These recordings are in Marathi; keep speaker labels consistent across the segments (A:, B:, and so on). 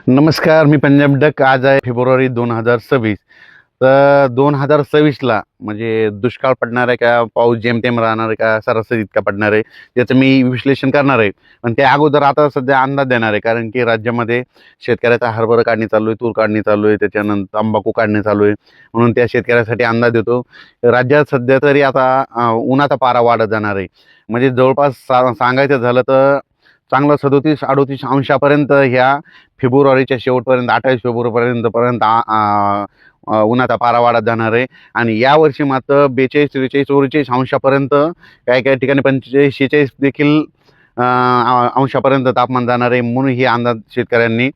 A: नमस्कार, मी पंजाब डक. आज आहे फेब्रुवारी 2026. तर 2026ला म्हणजे दुष्काळ पडणार आहे का, पाऊस जेमतेम राहणार आहे का, सरासरी इतका पडणार आहे, त्याचं मी विश्लेषण करणार आहे. पण त्या अगोदर आता सध्या अंदाज देणार आहे, कारण की राज्यामध्ये शेतकऱ्याचा हरभरा काढणी चालू आहे, तूर काढणी चालू आहे, त्याच्यानंतर तंबाखू काढणी चालू आहे. म्हणून त्या शेतकऱ्यासाठी अंदाज देतो. राज्यात सध्या तरी आता उन्हाचा पारा वाढत जाणार आहे. म्हणजे जवळपास सांगायचं झालं तर चांगलं 37-38 अंशापर्यंत ह्या फेब्रुवारीच्या शेवटपर्यंत 28 फेब्रुवारीपर्यंत उन्हाचा पारा वाढत जाणार आहे. आणि यावर्षी मात्र 42, 43, 44 अंशापर्यंत काही काही ठिकाणी 45, 46 देखील अंशापर्यंत तापमान जाणार आहे. म्हणून ही अंदाज शेतकऱ्यांनी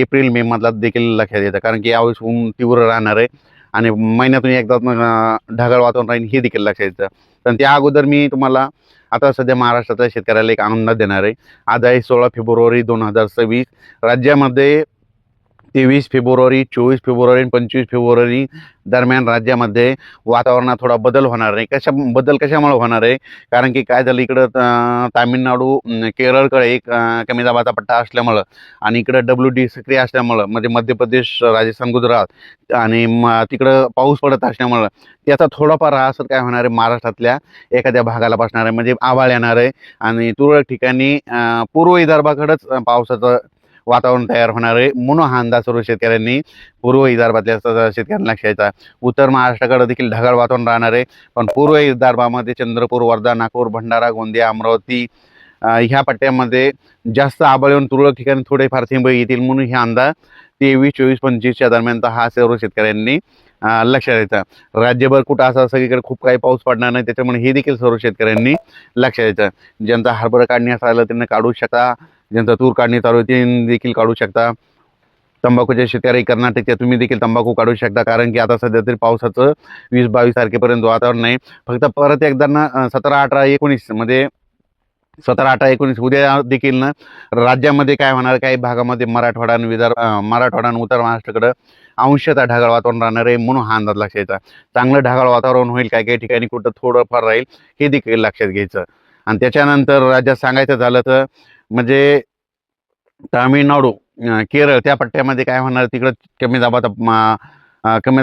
A: एप्रिल मे मधला देखील लक्षात येतं, कारण की यावेळेस ऊन तीव्र राहणार आहे आणि महिन्यातून एकदा ढगाळ वातावरण राहील हे देखील लक्षात येतं. पण त्या अगोदर मी तुम्हाला आता सध्या महाराष्ट्रातल्या शेतकऱ्याला एक आनंद देणार आहे. आज आहे 16 फेब्रुवारी 2026. राज्यामध्ये 23 फेब्रुवारी, 24 फेब्रुवारी आणि 25 फेब्रुवारी दरम्यान राज्यामध्ये वातावरणात थोडा बदल होणार आहे. कशामुळे होणार आहे? कारण की काय झालं, इकडं तामिळनाडू, केरळकडे एक कमी दाबाचा पट्टा असल्यामुळं आणि इकडं WD सक्रिय असल्यामुळं, म्हणजे मध्य प्रदेश, राजस्थान, गुजरात आणि तिकडं पाऊस पडत असल्यामुळं त्याचा थोडाफार असर काय होणार आहे, महाराष्ट्रातल्या एखाद्या भागाला बसणार आहे. म्हणजे आभाळ येणार आहे आणि तुरळक ठिकाणी पूर्व विदर्भाकडेच पावसाचं वातावरण तयार होणार आहे. म्हणून हा अंदाज सर्व शेतकऱ्यांनी पूर्व विदर्भातल्या शेतकऱ्यांना लक्षात यायचा. उत्तर महाराष्ट्राकडे देखील ढगाळ वातावरण राहणार आहे, पण पूर्व विदर्भामध्ये चंद्रपूर, वर्धा, नागपूर, भंडारा, गोंदिया, अमरावती ह्या पट्ट्यामध्ये जास्त आभाळ येऊन तुरळक ठिकाणी थोडेफार थेंब येतील. म्हणून हे अंदाज 23, 24, 25च्या दरम्यानचा हा सर्व शेतकऱ्यांनी लक्षात द्यायचा. राज्यभर कुठं असं सगळीकडे खूप काही पाऊस पडणार नाही, त्याच्यामुळे हे देखील सर्व शेतकऱ्यांनी लक्षात द्यायचं. ज्यांचा हरभरा काढणी असायला त्यांना काढू शकता, ज्यांचा तूर काढणी चालू आहे ते देखील काढू शकता. तंबाखूचे शेतकरी कर्नाटकचे तुम्ही देखील तंबाखू काढू शकता, कारण की आता सध्या तरी पावसाचं 20-22 तारखेपर्यंत वातावरण नाही. फक्त परत एकदा ना 17, 18, 19 मध्ये 17, 18, 19 उद्या देखील ना राज्यामध्ये काय होणार, काही भागामध्ये मराठवाडा आणि मराठवाडा आणि उत्तर महाराष्ट्राकडं अंशतः ढगाळ वातावरण राहणार आहे. म्हणून हा अंदाज लक्षात घ्यायचा. चांगलं ढगाळ वातावरण होईल, काही काही ठिकाणी कुठं थोडंफार राहील हे देखील लक्षात घ्यायचं. आणि त्याच्यानंतर राज्यात सांगायचं झालं तर म्हणजे तामिळनाडू, केरळ त्या पट्ट्यामध्ये काय होणार, तिकडं कमी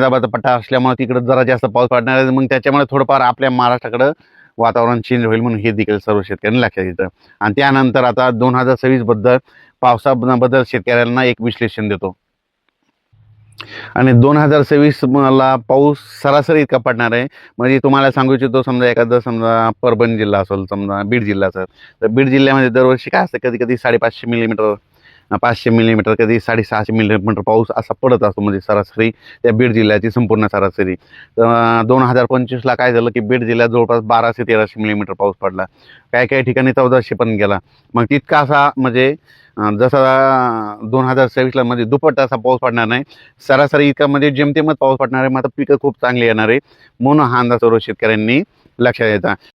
A: दाबाचा पट्टा असल्यामुळे तिकडं जरा जास्त पाऊस पडणार आहे. मग त्याच्यामुळे थोडंफार आपल्या महाराष्ट्राकडं वातावरण चेंज होईल. म्हणून हे देखील सर्व शेतकऱ्यांनी लक्षात घेतं. आणि त्यानंतर आता 2026 बद्दल पावसाबद्दल शेतकऱ्यांना एक विश्लेषण देतो. आणि 2026 ला पाऊस सरासरी इतका पडणार आहे. म्हणजे तुम्हाला सांगू इच्छितो, समजा परभणी जिल्हा असेल, समजा बीड जिल्हा असेल, तर बीड जिल्ह्यामध्ये दरवर्षी काय असतं, कधी कधी 550 मिलीमीटर, 500 मिलीमीटर, कधी 650 मिलीमीटर पाऊस असा पडत असतो. म्हणजे सरासरी त्या बीड जिल्ह्याची संपूर्ण सरासरी. तर 2025ला काय झालं की बीड जिल्ह्यात जवळपास 1200-1300 मिलीमीटर पाऊस पडला. काही काही ठिकाणी 1400 पण गेला. मग तितका असा म्हणजे जसा 2026ला म्हणजे दुप्पट असा पाऊस पडणार नाही, सरासरी इतका म्हणजे जेमतेमच पाऊस पडणार आहे. मात्र पिकं खूप चांगली येणार आहे. म्हणून हा अंदाज सर्व शेतकऱ्यांनी लक्षात घ्यायचा.